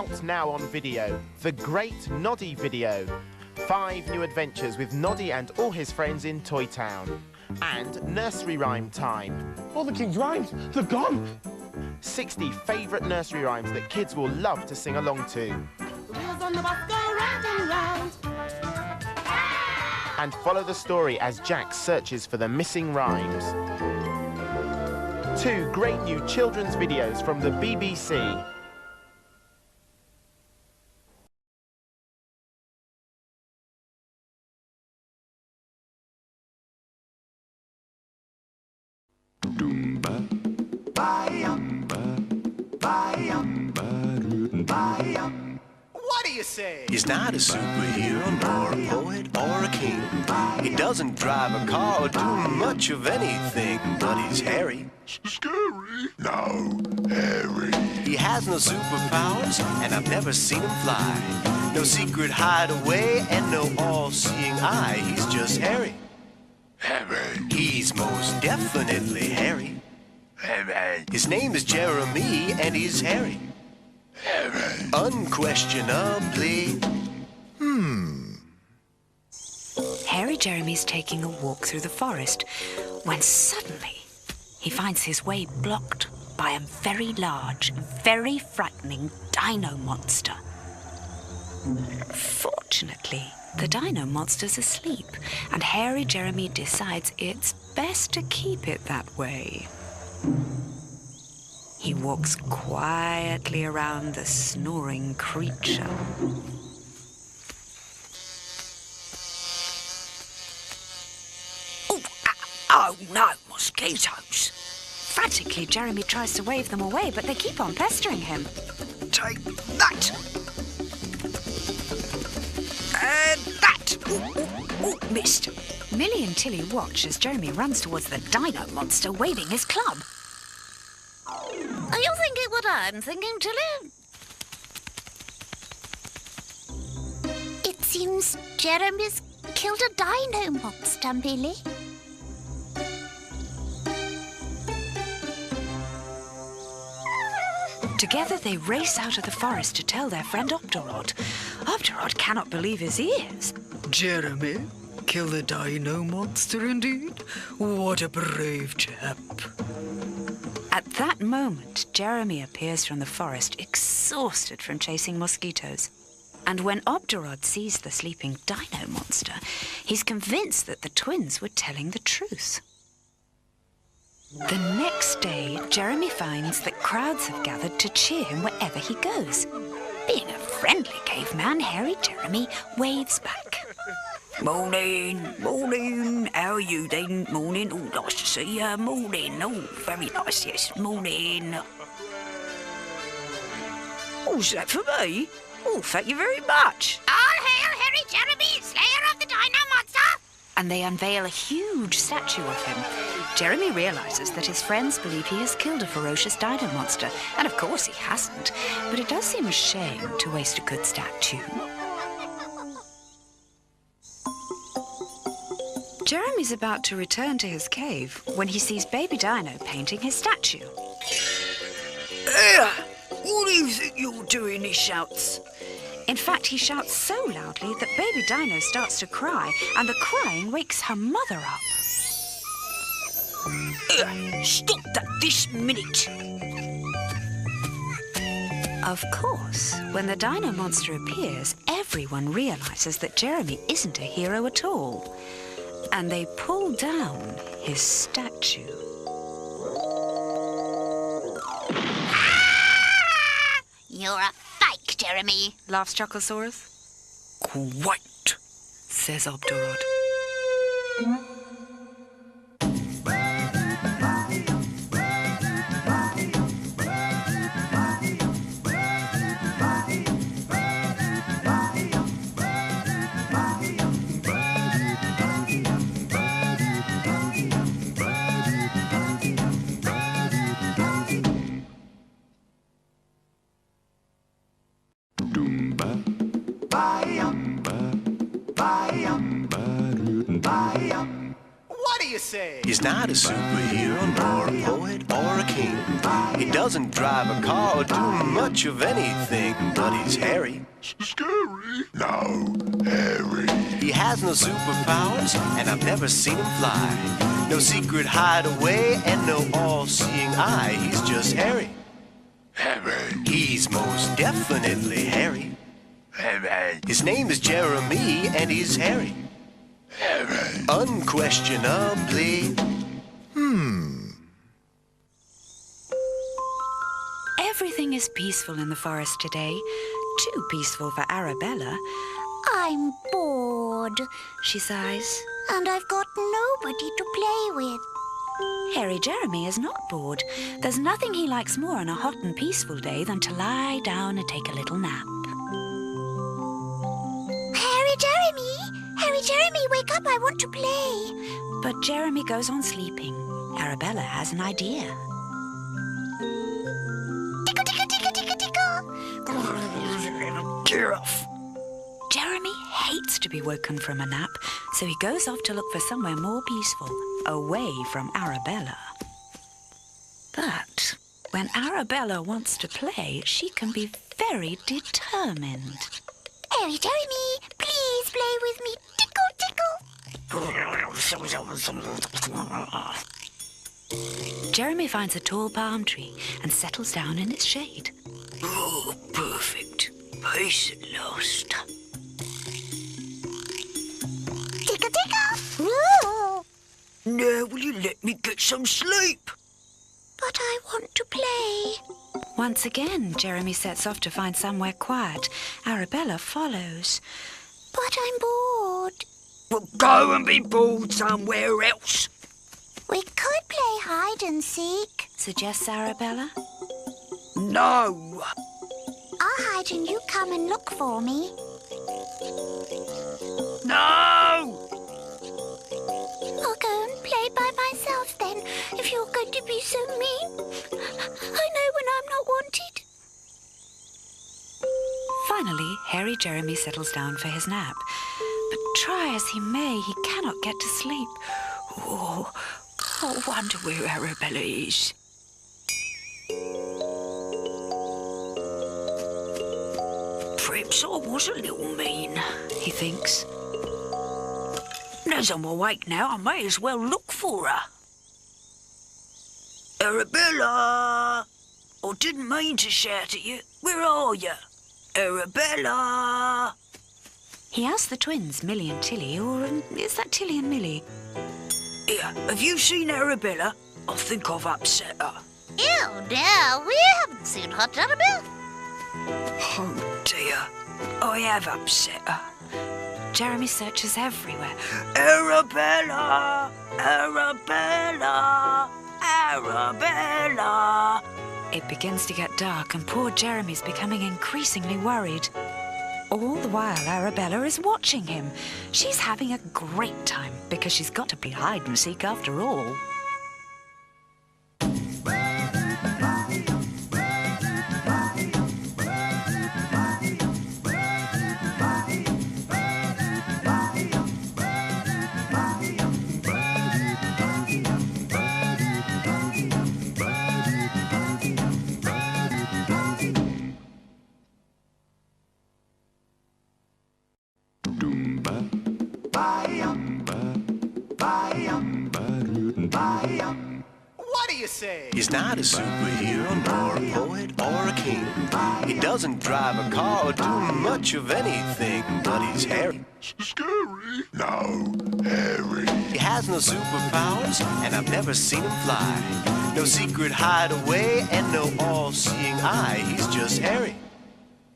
Out now on video, the Great Noddy Video. 5 new adventures with Noddy and all his friends in Toy Town. And nursery rhyme time. All the king's rhymes, they're gone. 60 favourite nursery rhymes that kids will love to sing along to. Wheels on the bus go round and round. And follow the story as Jack searches for the missing rhymes. 2 great new children's videos from the BBC. What do you say? He's not a superhero, nor a poet, or a king. He doesn't drive a car or do much of anything, but he's hairy. Scary? No, hairy. He has no superpowers, and I've never seen him fly. No secret hideaway, and no all-seeing eye. He's just hairy. Hairy. He's most definitely hairy. Hairy. His name is Jeremy, and he's hairy. Hairy. Unquestionably. Hairy Jeremy's taking a walk through the forest when suddenly he finds his way blocked by a very large, very frightening dino monster. Fortunately, the dino monster's asleep, and Hairy Jeremy decides it's best to keep it that way. He walks quietly around the snoring creature. Oh no, mosquitoes! Frantically, Jeremy tries to wave them away, but they keep on pestering him. Take that! And that! Ooh, missed. Millie and Tilly watch as Jeremy runs towards the dino monster, waving his club. Are you thinking what I'm thinking, Tilly? It seems Jeremy's killed a dino monster, Millie. Together they race out of the forest to tell their friend Obdurod. Obdurod cannot believe his ears. Jeremy, kill the dino monster indeed? What a brave chap. At that moment, Jeremy appears from the forest, exhausted from chasing mosquitoes. And when Obdurod sees the sleeping dino monster, he's convinced that the twins were telling the truth. The next day, Jeremy finds that crowds have gathered to cheer him wherever he goes. Being a friendly caveman, Hairy Jeremy waves back. Morning, morning, how are you then? Morning, oh, nice to see you. Morning, oh, very nice, yes, morning. Oh, is that for me? Oh, thank you very much. All hail Hairy Jeremy, slayer of the dino monster! And they unveil a huge statue of him. Jeremy realises that his friends believe he has killed a ferocious dino monster, and of course he hasn't, but it does seem a shame to waste a good statue. Jeremy's about to return to his cave when he sees Baby Dino painting his statue. What do you think you're doing, he shouts. In fact, he shouts so loudly that Baby Dino starts to cry, and the crying wakes her mother up. Stop that this minute. Of course, when the dino monster appears, everyone realises that Jeremy isn't a hero at all. And they pull down his statue. You're a fake, Jeremy, Laughs Chucklesaurus. Quite, Says Obdurod. Bye. do you say? He's not a superhero, nor a poet, or a king. He doesn't drive a car or do much of anything, but he's hairy. Scary? No, hairy. He has no superpowers, and I've never seen him fly. No secret hideaway, and no all-seeing eye. He's just hairy. Hairy. He's most definitely hairy. Hairy. His name is Jeremy, and he's hairy. Hairy. Unquestionably. Everything is peaceful in the forest today. Too peaceful for Arabella. I'm bored, She sighs. and I've got nobody to play with. Hairy Jeremy is not bored. There's nothing he likes more on a hot and peaceful day than to lie down and take a little nap. Harry Jeremy, wake up, I want to play. But Jeremy goes on sleeping. Arabella has an idea. Tickle, tickle, tickle, tickle, tickle. Get off. Jeremy hates to be woken from a nap, so he goes off to look for somewhere more peaceful, away from Arabella. But when Arabella wants to play, she can be very determined. Harry Jeremy, please play with me. Tickle, tickle. Jeremy finds a tall palm tree and settles down in its shade. Oh, perfect. Peace at last. Tickle, tickle. Ooh. Now will you let me get some sleep? But I want to play. Once again, Jeremy sets off to find somewhere quiet. Arabella follows. But I'm bored. Well, go and be bored somewhere else. We could play hide and seek. Suggests Arabella. No. I'll hide and you come and look for me. No. I'll go and play by myself then, if you're going to be so mean. I know when I'm not wanted. Finally, Hairy Jeremy settles down for his nap. But try as he may, he cannot get to sleep. Oh, I wonder where Arabella is. Perhaps I was a little mean, he thinks. As I'm awake now, I may as well look for her. Arabella! I didn't mean to shout at you. Where are you? Arabella! He asked the twins, Millie and Tilly, or is that Tilly and Millie? Here, have you seen Arabella? I think I've upset her. Oh, no, we haven't seen her, Jeremy. Oh dear, I have upset her. Jeremy searches everywhere. Arabella! Arabella! Arabella! It begins to get dark and poor Jeremy's becoming increasingly worried. All the while, Arabella is watching him. She's having a great time because she's got to play hide and seek after all. What do you say? He's not a superhero, nor a poet, or a king. He doesn't drive a car or do much of anything, but he's hairy. Scary? No, hairy. He has no superpowers, and I've never seen him fly. No secret hideaway, and no all-seeing eye. He's just hairy.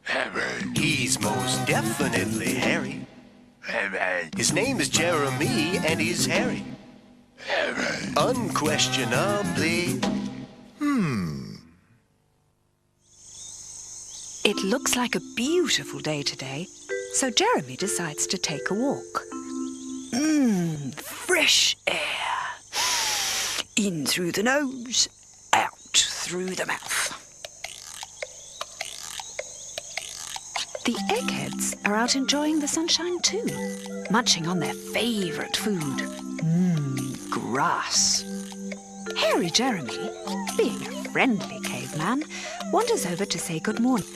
Hairy. He's most definitely hairy. Hairy. His name is Jeremy, and he's hairy. Hairy. Unquestionably. It looks like a beautiful day today, so Jeremy decides to take a walk. Fresh air. In through the nose, out through the mouth. The eggheads are out enjoying the sunshine too, munching on their favourite food. grass. Hairy Jeremy, being a friendly caveman, wanders over to say good morning.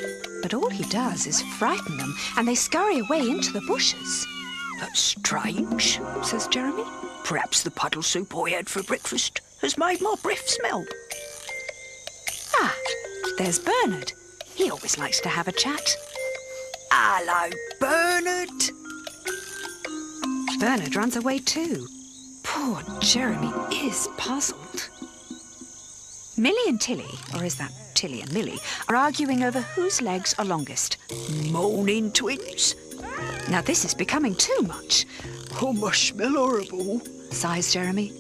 But all he does is frighten them, and they scurry away into the bushes. That's strange, says Jeremy. Perhaps the puddle soup I had for breakfast has made my breath smell. Ah, there's Bernard. He always likes to have a chat. Hello, Bernard. Bernard runs away too. Poor Jeremy is puzzled. Millie and Tilly, or is that Tilly and Millie, are arguing over whose legs are longest. Morning, twins. Now this is becoming too much, Oh, I smell horrible. sighs Jeremy.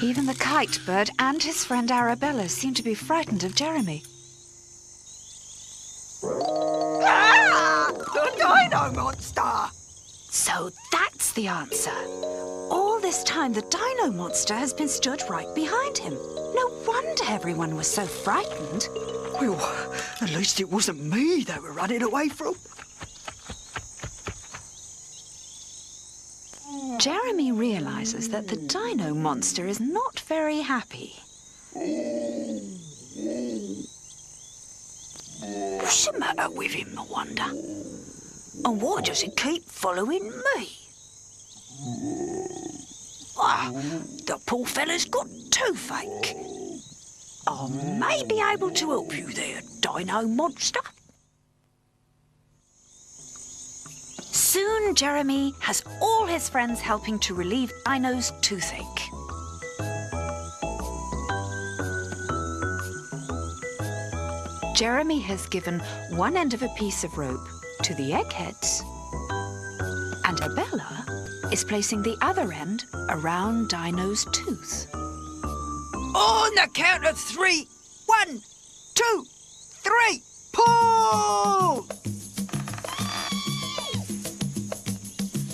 Even the kite bird and his friend Arabella seem to be frightened of Jeremy. Ah! The dino monster! So that's the answer. All this time the dino monster has been stood right behind him. No wonder everyone was so frightened. Well, at least it wasn't me they were running away from. Jeremy realises that the dino monster is not very happy. What's the matter with him, I wonder? And why does he keep following me? Ah, the poor fella's got toothache. I may be able to help you there, dino monster. Soon Jeremy has all his friends helping to relieve Dino's toothache. Jeremy has given one end of a piece of rope to the eggheads, and Abella is placing the other end around Dino's tooth. On the count of 3. 1, 2, 3, pull!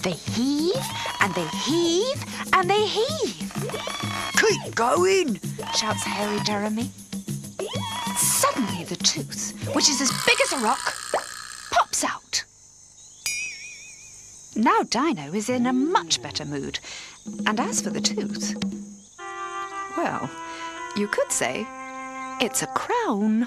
They heave, and they heave, and they heave, Keep going! shouts hairy Jeremy. Suddenly the tooth, which is as big as a rock, pops out. Now Dino is in a much better mood. And as for the tooth, well, you could say it's a crown.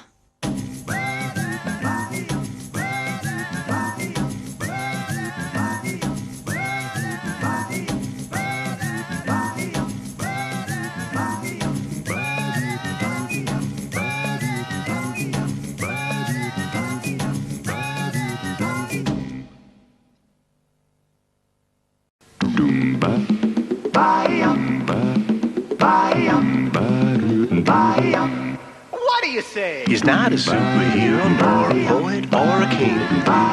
What do you say? He's not a superhero, nor a poet, or a king.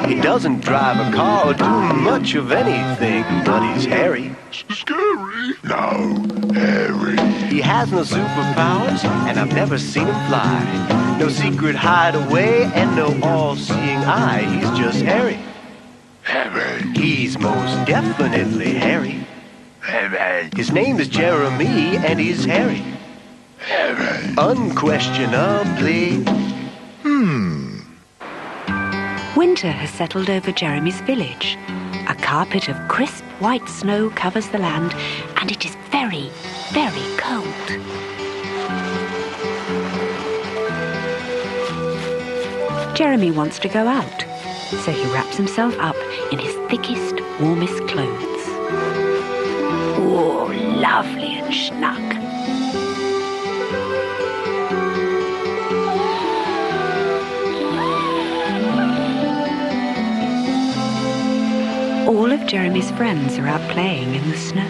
He doesn't drive a car or do much of anything, but he's hairy. Scary? No, hairy. He has no superpowers, and I've never seen him fly. No secret hideaway, and no all-seeing eye. He's just hairy. Hairy. He's most definitely hairy. Hairy. His name is Jeremy, and he's hairy. Hairy. Unquestionably. Winter has settled over Jeremy's village. A carpet of crisp white snow covers the land, and it is very, very cold. Jeremy wants to go out, so he wraps himself up in his thickest, warmest clothes. Oh, lovely and snug. All of Jeremy's friends are out playing in the snow.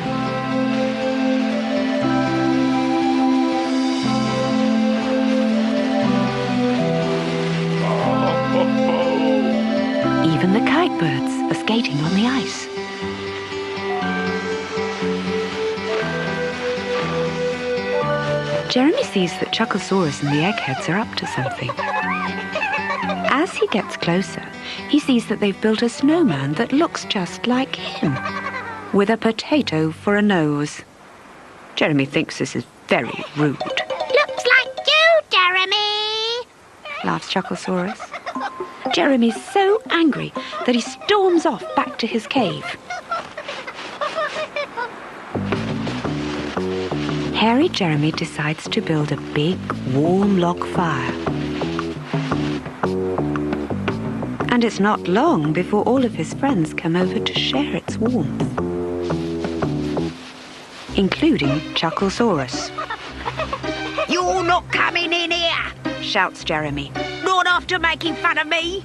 Even the kite birds are skating on the ice. Jeremy sees that Chucklesaurus and the eggheads are up to something. As he gets closer, he sees that they've built a snowman that looks just like him, with a potato for a nose. Jeremy thinks this is very rude. Looks like you, Jeremy. Laughs Chucklesaurus. Jeremy's so angry that he storms off back to his cave. Hairy Jeremy decides to build a big, warm log fire. And it's not long before all of his friends come over to share its warmth, including Chucklesaurus. You're not coming in here, Shouts Jeremy. not after making fun of me.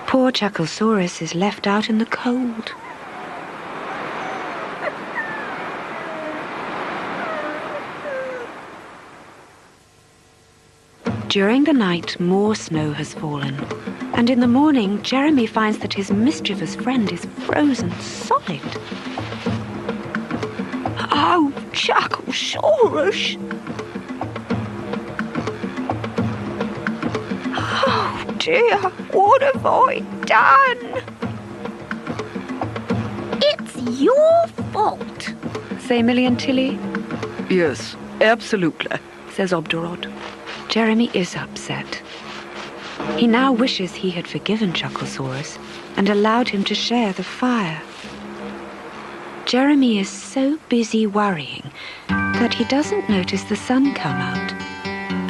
Poor Chucklesaurus is left out in the cold. During the night, more snow has fallen, and in the morning, Jeremy finds that his mischievous friend is frozen solid. Oh, Chucklesaurus. Oh, dear, what have I done? It's your fault. Say Millie and Tilly, Yes, absolutely. says Obdurod. Jeremy is upset. He now wishes he had forgiven Chucklesaurus and allowed him to share the fire. Jeremy is so busy worrying that he doesn't notice the sun come out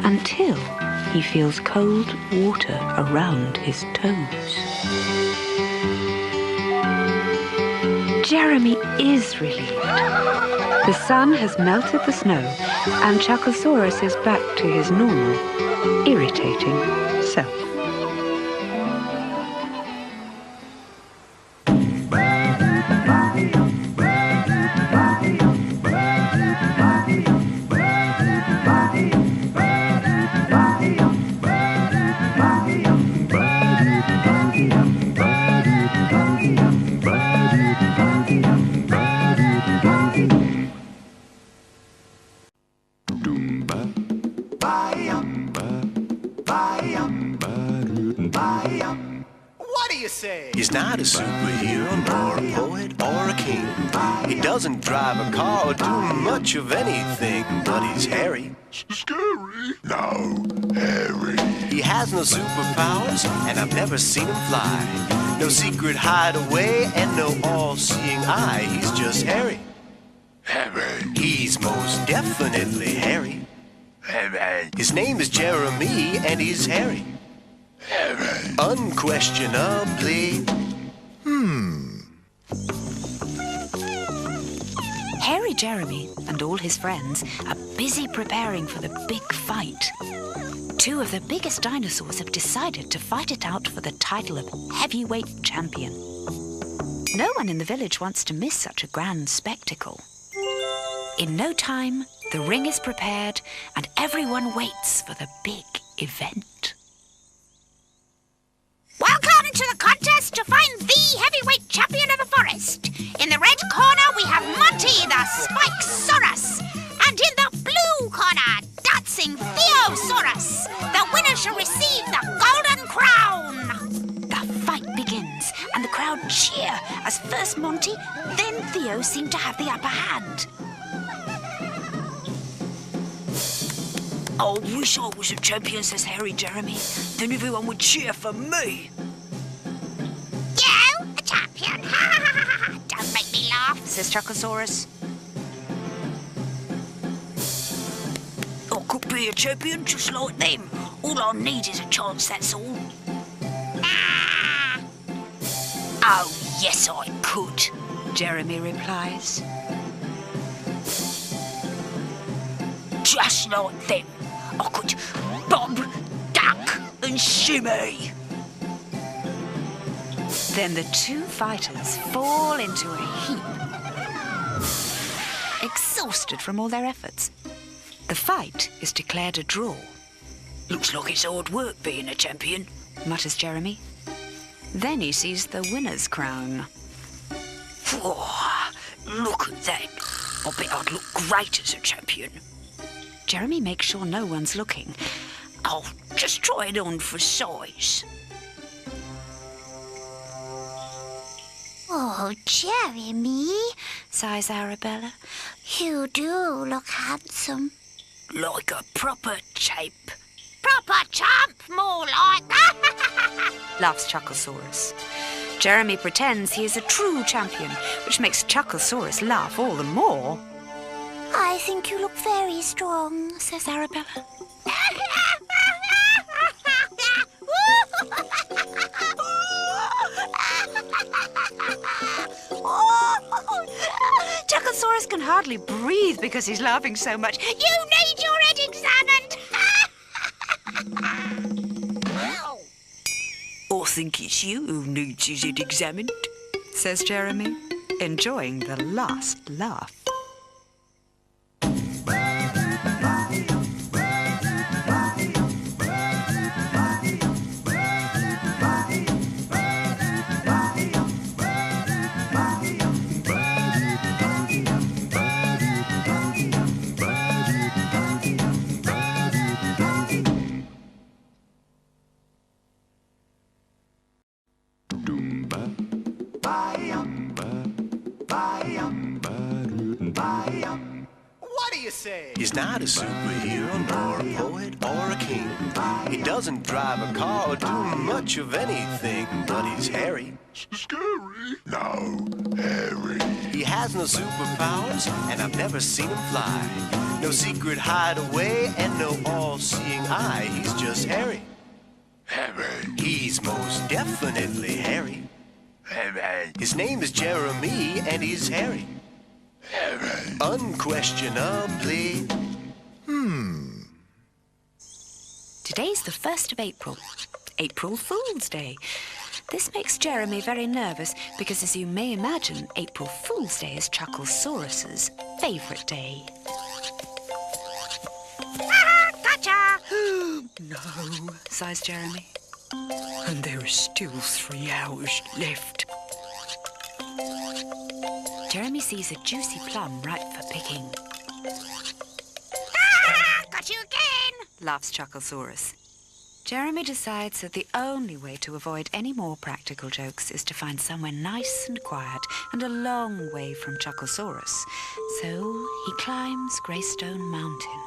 until he feels cold water around his toes. Jeremy is relieved. The sun has melted the snow, and Chucklesaurus is back to his normal, irritating self. What do you say? He's not a superhero, nor a poet, or a king. He doesn't drive a car or do much of anything, but he's hairy. Scary? No, hairy. He has no superpowers, and I've never seen him fly. No secret hideaway, and no all-seeing eye. He's just hairy. Hairy. He's most definitely hairy. Hairy. His name is Jeremy, and he's hairy. Hairy. Unquestionably. Hairy Jeremy and all his friends are busy preparing for the big fight. Two of the biggest dinosaurs have decided to fight it out for the title of heavyweight champion. No one in the village wants to miss such a grand spectacle. In no time, the ring is prepared and everyone waits for the big event. Welcome to the contest to find the heavyweight champion of the forest. In the red corner, we have Monty the Spikesaurus. And in the blue corner, Dancing Theosaurus. The winner shall receive the golden crown. The fight begins and the crowd cheer as first Monty, then Theo seem to have the upper hand. I wish I was a champion, says Hairy Jeremy. Then everyone would cheer for me. You, a champion? Don't make me laugh, Says Chucklesaurus. I could be a champion just like them. All I need is a chance, that's all. Ah. Oh, yes, I could. Jeremy replies. Just like them. I could bob, duck, and shimmy. Then the two fighters fall into a heap, exhausted from all their efforts. The fight is declared a draw, Looks like it's hard work being a champion. mutters Jeremy. Then he sees the winner's crown. Oh, look at that. I bet I'd look great as a champion. Jeremy makes sure no one's looking. I'll just try it on for size. Oh, Jeremy, Sighs Arabella. you do look handsome. Like a proper champ. Proper champ, more like. Laughs Chucklesaurus. Jeremy pretends he is a true champion, which makes Chucklesaurus laugh all the more. I think you look very strong, says Arabella. Chucklesaurus can hardly breathe because he's laughing so much. You need your head examined. I think it's you who needs his head examined, says Jeremy, enjoying the last laugh. What do you say? He's not a superhero, nor a poet, or a king. He doesn't drive a car or do much of anything, but he's hairy. Scary? No, hairy. He has no superpowers, and I've never seen him fly. No secret hideaway, and no all-seeing eye. He's just hairy. Hairy. He's most definitely hairy. Hairy. His name is Jeremy, and he's hairy. Hairy. Unquestionably. Today's the 1st of April, April Fool's Day. This makes Jeremy very nervous because, as you may imagine, April Fool's Day is Chucklesaurus's favourite day. Gotcha! No, sighs Jeremy. and there are still 3 hours left. Jeremy sees a juicy plum ripe for picking. Ah, got you again! Laughs Chucklesaurus. Jeremy decides that the only way to avoid any more practical jokes is to find somewhere nice and quiet and a long way from Chucklesaurus. So he climbs Greystone Mountain.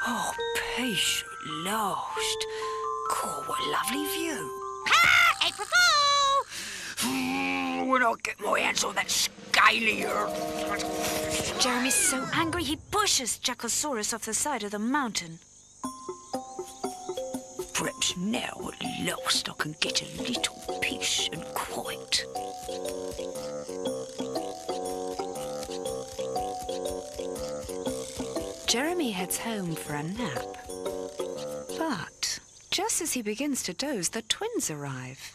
Oh, peace at last. God, what a lovely view. Ha! April Fool! When I get my hands on that scaly Jeremy's so angry he pushes Chucklesaurus off the side of the mountain. Perhaps now at last I can get a little peace and quiet. Jeremy heads home for a nap. But just as he begins to doze, the twins arrive.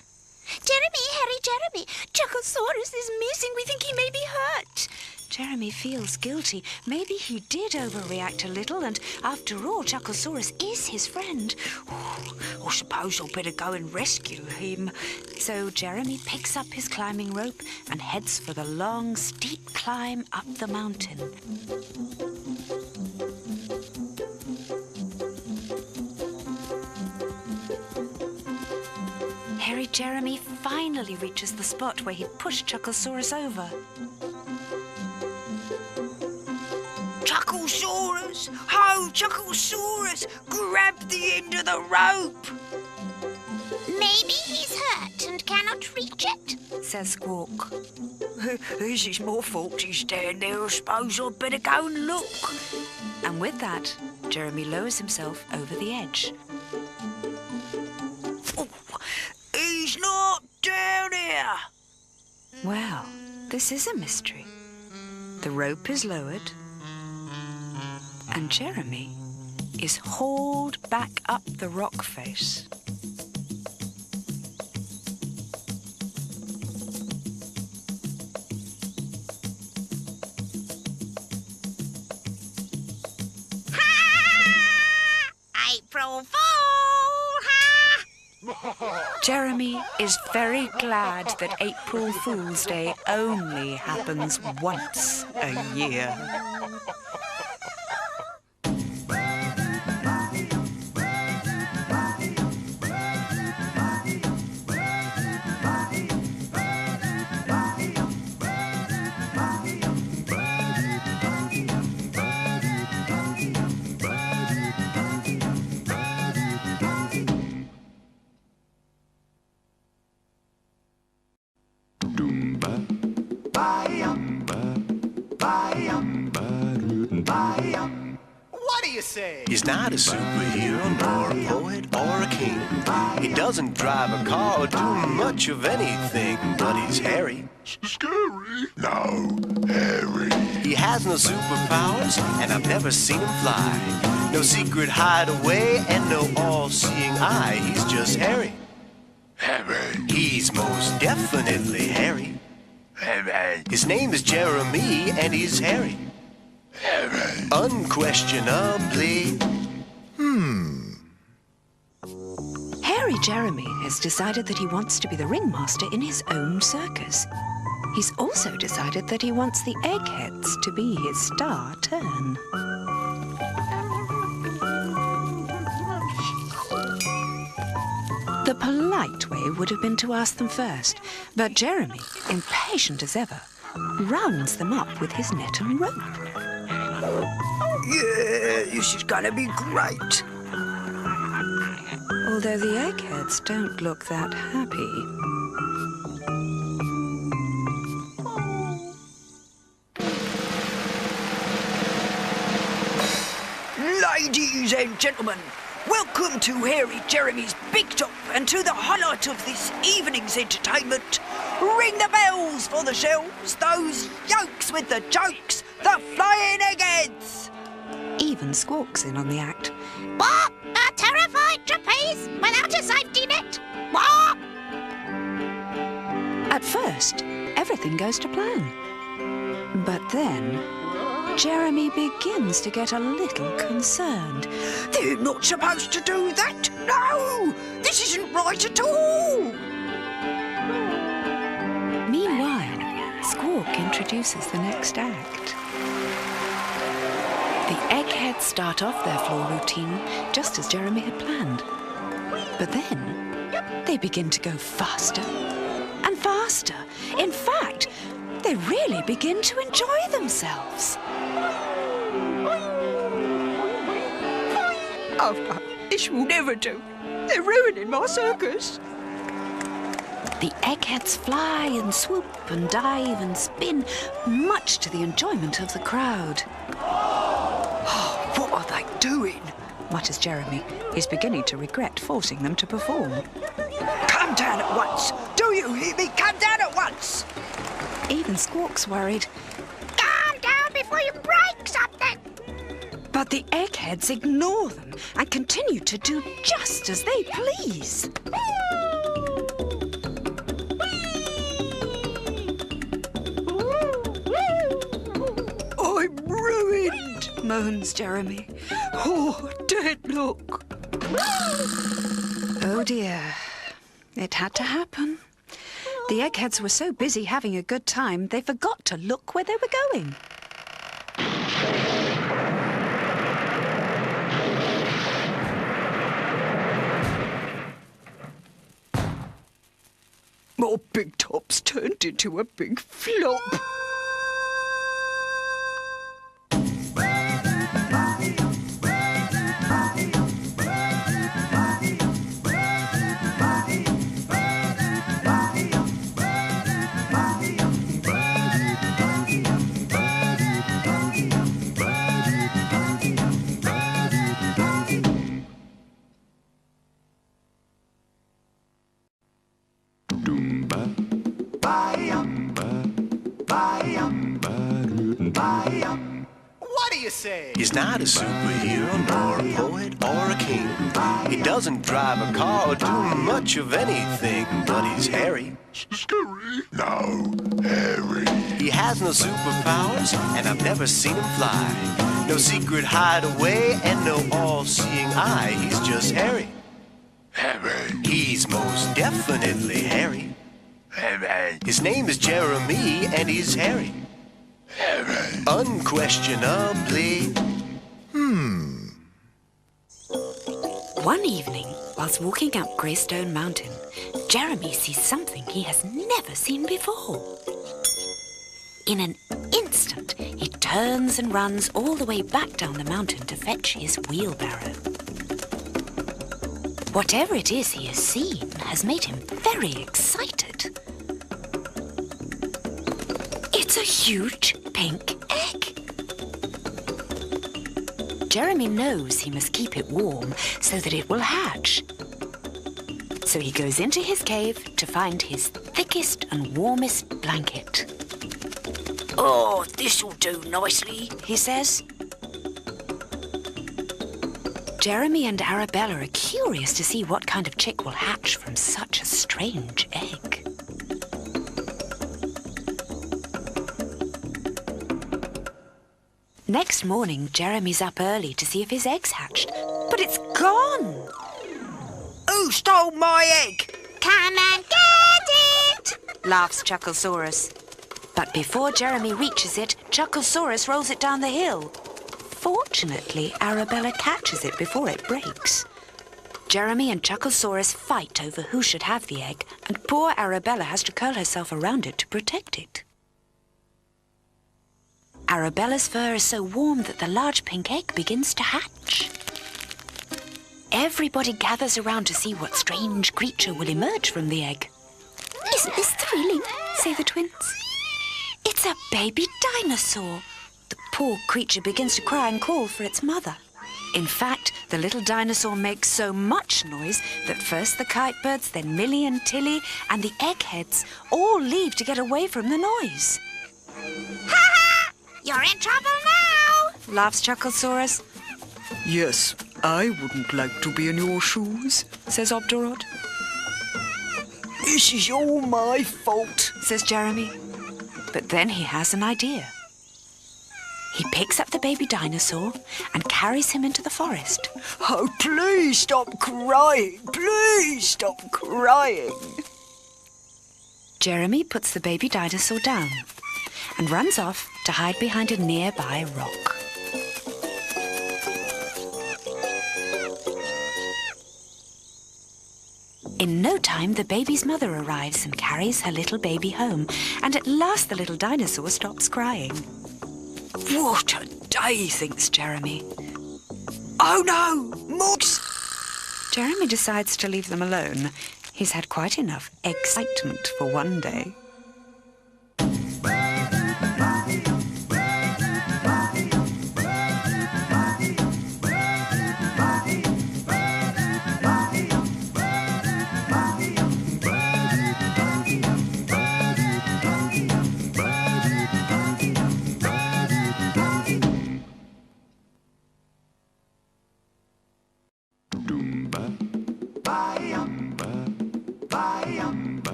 Jeremy, Harry, Jeremy, Chucklesaurus is missing. We think he may be hurt. Jeremy feels guilty. Maybe he did overreact a little, and after all, Chucklesaurus is his friend. I suppose I'll better go and rescue him. So Jeremy picks up his climbing rope and heads for the long, steep climb up the mountain. Hairy Jeremy finally reaches the spot where he'd pushed Chucklesaurus over. Chucklesaurus! Ho, Chucklesaurus! Grab the end of the rope! Maybe he's hurt and cannot reach it. Says Squawk. This is my fault he's down there. I suppose I'd better go and look. And with that, Jeremy lowers himself over the edge. Oh, he's not down here! Well, this is a mystery. The rope is lowered, and Jeremy is hauled back up the rock face. April Fool! Ha! Jeremy is very glad that April Fool's Day only happens once a year. What do you say? He's not a superhero, nor a poet, or a king. He doesn't drive a car or do much of anything, but he's hairy. Scary? No, hairy. He has no superpowers, and I've never seen him fly. No secret hideaway, and no all-seeing eye. He's just hairy. Hairy. He's most definitely hairy. Hairy. His name is Jeremy, and he's hairy. Hairy. Unquestionably. Hairy Jeremy has decided that he wants to be the ringmaster in his own circus. He's also decided that he wants the eggheads to be his star turn. The polite way would have been to ask them first, but Jeremy, impatient as ever, rounds them up with his net and rope. Yeah, this is gonna be great. Although the eggheads don't look that happy. Ladies and gentlemen, welcome to Hairy Jeremy's Big Top and to the highlight of this evening's entertainment. Ring the bells for the shells, those yokes with the jokes, the flying eggheads. Even Squawk's in on the act. What? A terrified trapeze without a safety net? What? At first, everything goes to plan. But then, Jeremy begins to get a little concerned. They're not supposed to do that. No, this isn't right at all. Meanwhile, Squawk introduces the next act. The eggheads start off their floor routine just as Jeremy had planned. But then, they begin to go faster and faster. In fact, they really begin to enjoy themselves. Oh, this will never do. They're ruining my circus. The eggheads fly and swoop and dive and spin, much to the enjoyment of the crowd. Oh, what are they doing? Mutters Jeremy. He's beginning to regret forcing them to perform. Come down at once. Do you hear me? Come down at once. Even Squawk's worried. Calm down before you break something. But the eggheads ignore them and continue to do just as they please. I'm ruined, Moans Jeremy. Oh, deadlock. Oh dear. It had to happen. The eggheads were so busy having a good time, they forgot to look where they were going. My big top's turned into a big flop. What do you say? He's not a superhero, nor a poet, or a king. He doesn't drive a car or do much of anything, but he's hairy. Scary? No, hairy. He has no superpowers, and I've never seen him fly. No secret hideaway, and no all-seeing eye. He's just hairy. Hairy. He's most definitely hairy. Hairy. His name is Jeremy, and he's hairy. Hairy. Unquestionably. One evening, whilst walking up Greystone Mountain, Jeremy sees something he has never seen before. In an instant, he turns and runs all the way back down the mountain to fetch his wheelbarrow. Whatever it is he has seen has made him very excited. It's a huge pink egg. Jeremy knows he must keep it warm so that it will hatch. So he goes into his cave to find his thickest and warmest blanket. Oh, this'll do nicely, He says. Jeremy and Arabella are curious to see what kind of chick will hatch from such a strange egg. Next morning, Jeremy's up early to see if his egg's hatched, but it's gone. Who stole my egg? Come and get it! Laughs Chucklesaurus. But before Jeremy reaches it, Chucklesaurus rolls it down the hill. Fortunately, Arabella catches it before it breaks. Jeremy and Chucklesaurus fight over who should have the egg, and poor Arabella has to curl herself around it to protect it. Arabella's fur is so warm that the large pink egg begins to hatch. Everybody gathers around to see what strange creature will emerge from the egg. Isn't this thrilling? Say the twins. It's a baby dinosaur. The poor creature begins to cry and call for its mother. In fact, the little dinosaur makes so much noise that first the kite birds, then Millie and Tilly, and the eggheads all leave to get away from the noise. Ha ha! You're in trouble now! Laughs Chucklesaurus. Yes, I wouldn't like to be in your shoes, Says Obdurod. This is all my fault. Says Jeremy. But then he has an idea. He picks up the baby dinosaur and carries him into the forest. Oh, please stop crying. Please stop crying. Jeremy puts the baby dinosaur down and runs off to hide behind a nearby rock. In no time, the baby's mother arrives and carries her little baby home, and at last the little dinosaur stops crying. What a day, thinks Jeremy. Oh no, Mugs! Jeremy decides to leave them alone. He's had quite enough excitement for one day.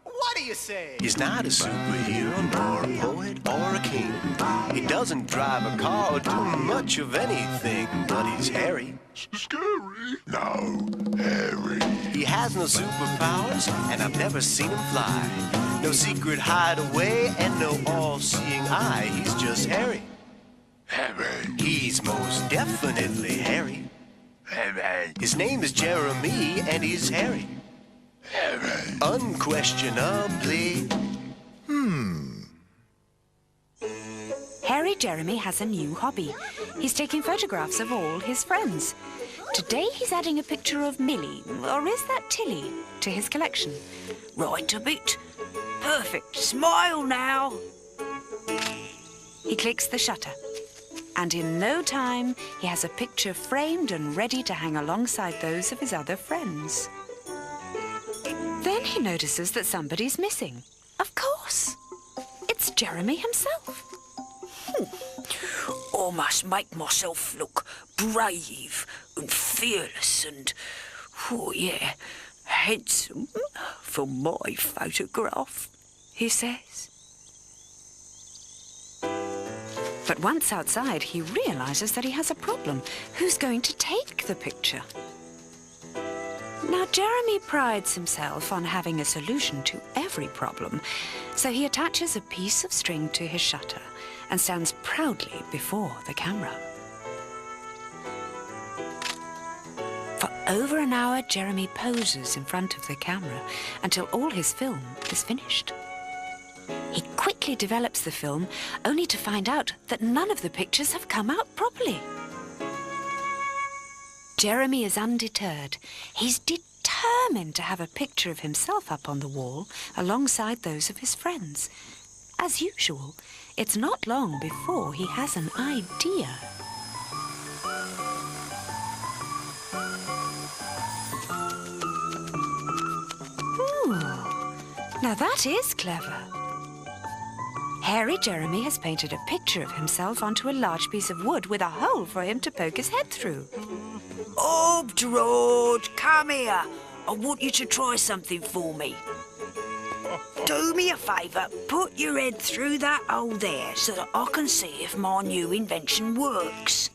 What do you say? He's not a superhero, nor a poet, or a king. He doesn't drive a car or do much of anything, but he's hairy. Scary? No, hairy. He has no superpowers, and I've never seen him fly. No secret hideaway, and no all-seeing eye. He's just hairy. Hairy. He's most definitely hairy. Hairy. His name is Jeremy, and he's hairy. Hairy. Unquestionably. Hairy Jeremy has a new hobby. He's taking photographs of all his friends. Today he's adding a picture of Millie, or is that Tilly, to his collection. Right a bit. Perfect. Smile now. He clicks the shutter, and in no time he has a picture framed and ready to hang alongside those of his other friends. Then he notices that somebody's missing. Of course, it's Jeremy himself. I must make myself look brave and fearless and, oh yeah, handsome for my photograph, He says. But once outside, he realizes that he has a problem. Who's going to take the picture? Now, Jeremy prides himself on having a solution to every problem, so he attaches a piece of string to his shutter and stands proudly before the camera. For over an hour, Jeremy poses in front of the camera until all his film is finished. He quickly develops the film, only to find out that none of the pictures have come out properly. Jeremy is undeterred. He's determined to have a picture of himself up on the wall alongside those of his friends. As usual, it's not long before he has an idea. Now that is clever. Hairy Jeremy has painted a picture of himself onto a large piece of wood with a hole for him to poke his head through. Obdurod, come here. I want you to try something for me. Do me a favour, put your head through that hole there so that I can see if my new invention works.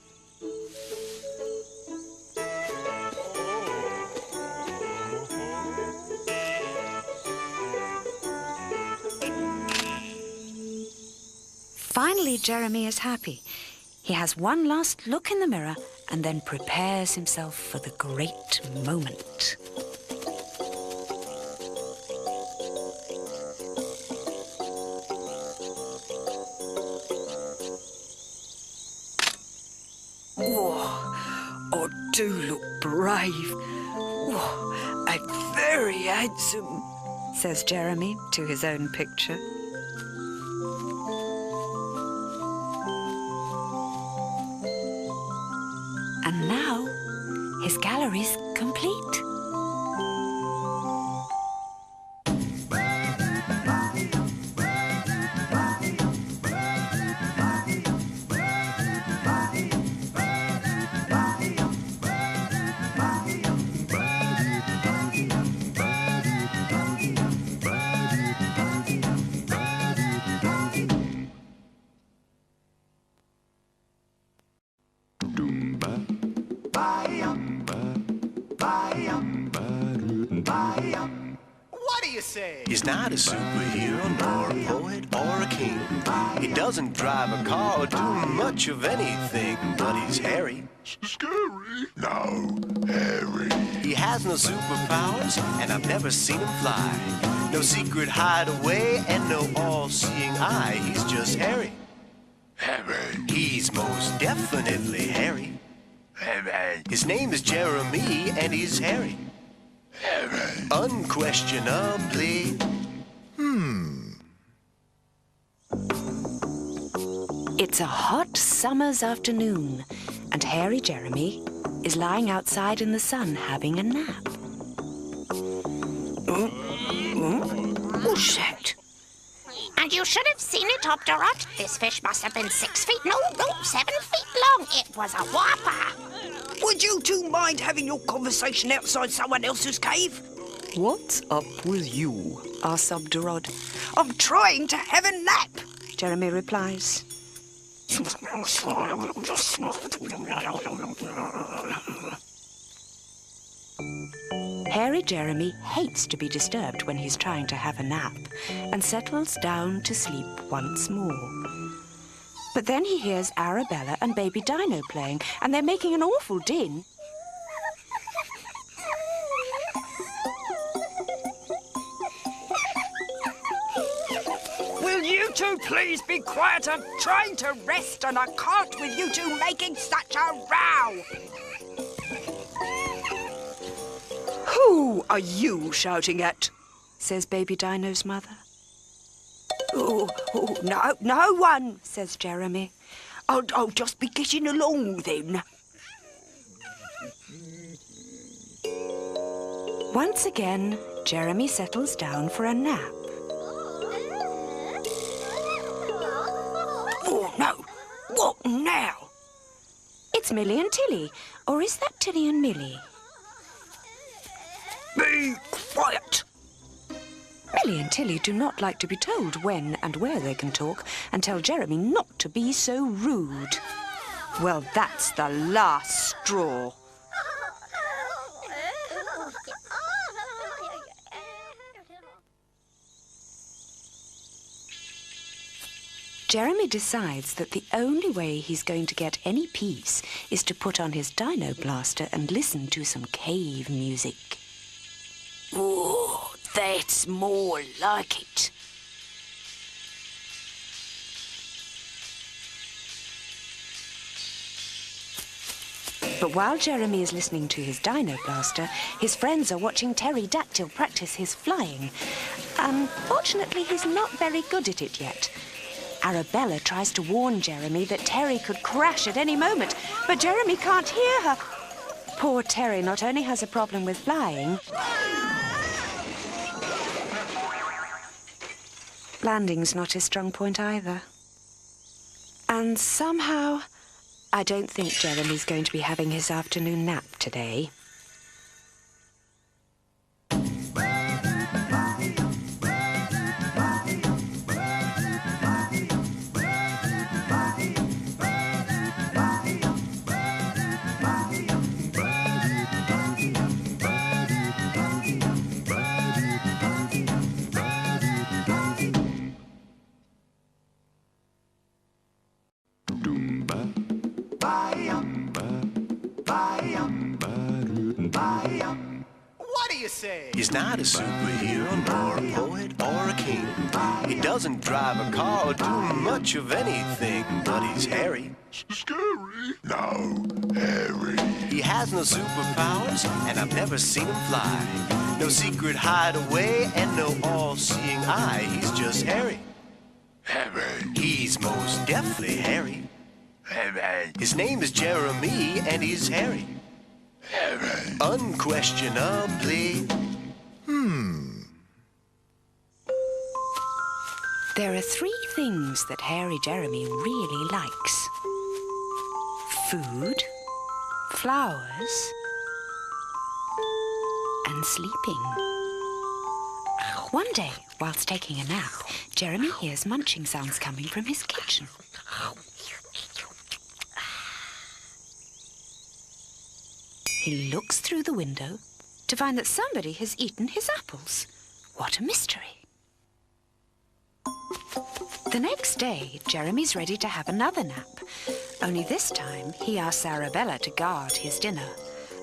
Finally, Jeremy is happy. He has one last look in the mirror and then prepares himself for the great moment. Oh, I do look brave. Oh, and very handsome, says Jeremy to his own picture. And now, his gallery's complete. What do you say? He's not a superhero, nor a poet, or a king. He doesn't drive a car or do much of anything, but he's hairy. Scary? No, hairy. He has no superpowers, and I've never seen him fly. No secret hideaway, and no all-seeing eye. He's just hairy. Hairy. He's most definitely hairy. Hairy. His name is Jeremy, and he's hairy. Hairy. Unquestionably. It's a hot summer's afternoon, and Hairy Jeremy is lying outside in the sun having a nap. What's that? And you should have seen it, Obdurod. This fish must have been 6 feet, no, 7 feet long. It was a whopper. Would you two mind having your conversation outside someone else's cave? What's up with you? asks Obdurod. I'm trying to have a nap. Jeremy replies. Hairy Jeremy hates to be disturbed when he's trying to have a nap and settles down to sleep once more. But then he hears Arabella and Baby Dino playing, and they're making an awful din. Will you two please be quiet? I'm trying to rest and I can't with you two making such a row. Who are you shouting at? Says Baby Dino's mother. Oh, no one, says Jeremy. I'll just be getting along then. Once again, Jeremy settles down for a nap. Oh, no. What now? It's Millie and Tilly. Or is that Tilly and Millie? Be quiet. Millie and Tilly do not like to be told when and where they can talk and tell Jeremy not to be so rude. Well, that's the last straw. Jeremy decides that the only way he's going to get any peace is to put on his Dino Blaster and listen to some cave music. Oh, that's more like it. But while Jeremy is listening to his Dino Blaster, his friends are watching Pterodactyl practice his flying. Unfortunately, he's not very good at it yet. Arabella tries to warn Jeremy that Terry could crash at any moment, but Jeremy can't hear her. Poor Terry not only has a problem with flying, landing's not his strong point either. And somehow, I don't think Jeremy's going to be having his afternoon nap today. What do you say? He's not a superhero, nor a poet, or a king. He doesn't drive a car or do much of anything, but he's hairy. Scary? No, hairy. He has no superpowers, and I've never seen him fly. No secret hideaway, and no all-seeing eye. He's just hairy. Hairy. He's most definitely hairy. Hairy. His name is Jeremy, and he's hairy. Hairy. Unquestionably. There are 3 things that hairy Jeremy really likes: food, flowers, and sleeping. One day, whilst taking a nap, Jeremy hears munching sounds coming from his kitchen. He looks through the window to find that somebody has eaten his apples. What a mystery. The next day, Jeremy's ready to have another nap. Only this time, he asks Arabella to guard his dinner.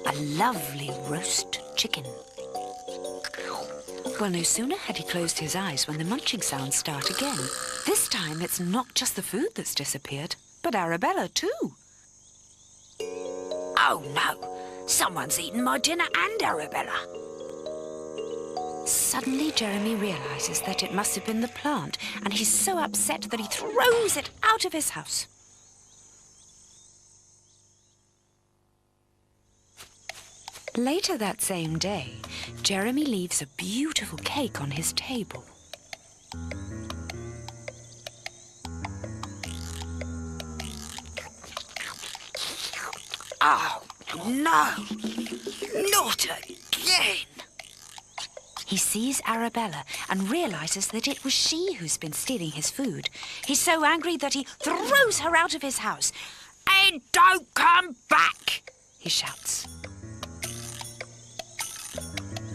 A lovely roast chicken. Well, no sooner had he closed his eyes when the munching sounds start again. This time, it's not just the food that's disappeared, but Arabella too. Oh no! Someone's eaten my dinner and Arabella. Suddenly, Jeremy realises that it must have been the plant, and he's so upset that he throws it out of his house. Later that same day, Jeremy leaves a beautiful cake on his table. Oh no! Not again! He sees Arabella and realises that it was she who's been stealing his food. He's so angry that he throws her out of his house. And don't come back! He shouts.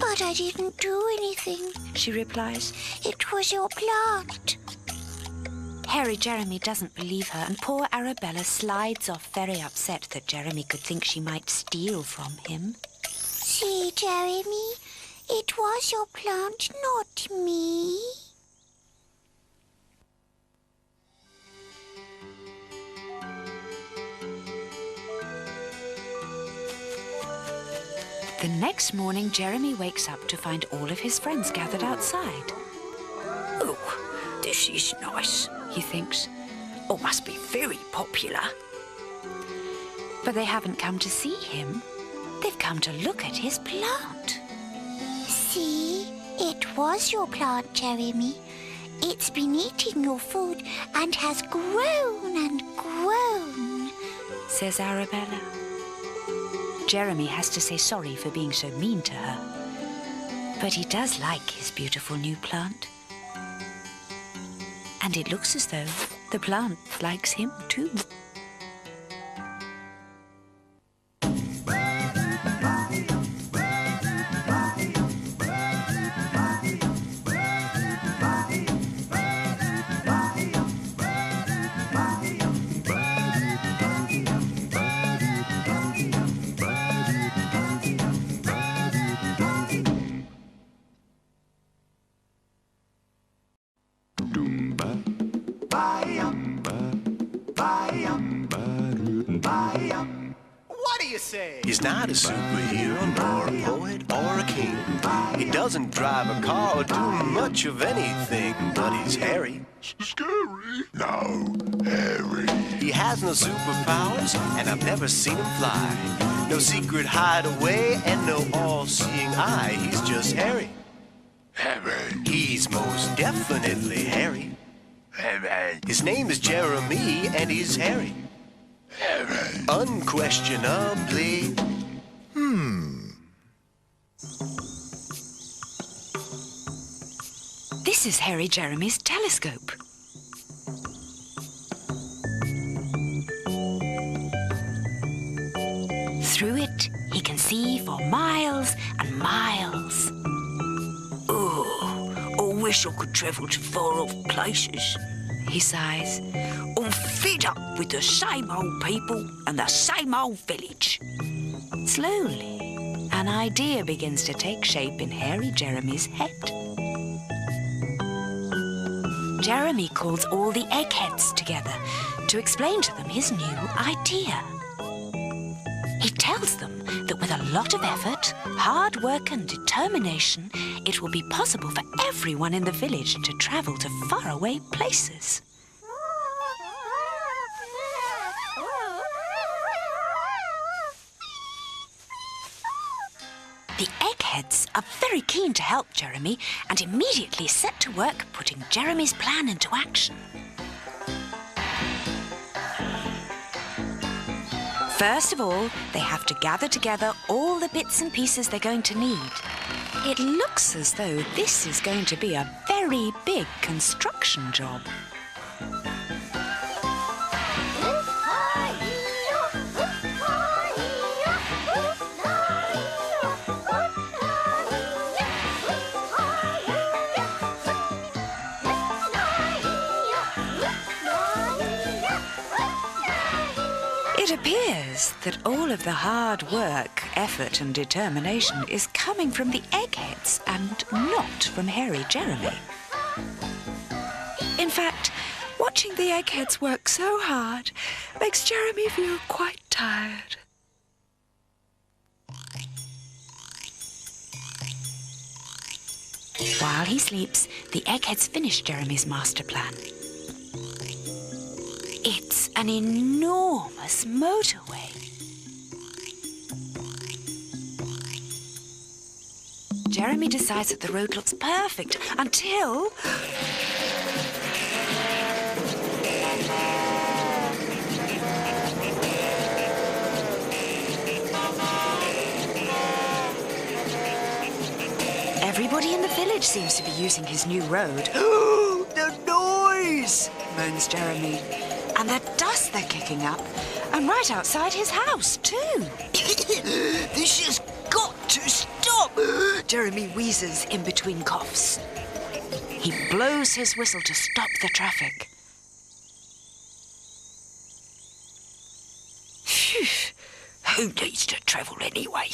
But I didn't do anything. She replies. It was your plant. Hairy Jeremy doesn't believe her, and poor Arabella slides off, very upset that Jeremy could think she might steal from him. See, Jeremy, it was your plant, not me. The next morning, Jeremy wakes up to find all of his friends gathered outside. Oh, this is nice, he thinks. Oh, must be very popular. But they haven't come to see him. They've come to look at his plant. See, it was your plant, Jeremy. It's been eating your food and has grown and grown, says Arabella. Jeremy has to say sorry for being so mean to her. But he does like his beautiful new plant. And it looks as though the plant likes him too. you say? He's not a superhero, nor a poet, or a king. He doesn't drive a car or do much of anything, but he's hairy. Scary? No, hairy. He has no superpowers, and I've never seen him fly. No secret hideaway, and no all-seeing eye. He's just hairy. Hairy. He's most definitely hairy. Hairy. His name is Jeremy, and he's hairy. Hairy. Unquestionably. This is Hairy Jeremy's telescope. Through it, he can see for miles and miles. Oh, I wish I could travel to far-off places. He sighs. I'm fed up with the same old people and the same old village. Slowly, an idea begins to take shape in Hairy Jeremy's head. Jeremy calls all the eggheads together to explain to them his new idea. He tells them that with a lot of effort, hard work and determination, it will be possible for everyone in the village to travel to faraway places. The eggheads are very keen to help Jeremy and immediately set to work putting Jeremy's plan into action. First of all, they have to gather together all the bits and pieces they're going to need. It looks as though this is going to be a very big construction job. It appears that all of the hard work, effort and determination is coming from the eggheads and not from Hairy Jeremy. In fact, watching the eggheads work so hard makes Jeremy feel quite tired. While he sleeps, the eggheads finish Jeremy's master plan. It's an enormous motorway. Jeremy decides that the road looks perfect until... Everybody in the village seems to be using his new road. The noise! Moans Jeremy. And the dust they're kicking up. And right outside his house, too. This has got to stop! Jeremy wheezes in between coughs. He blows his whistle to stop the traffic. Phew. Who needs to travel anyway?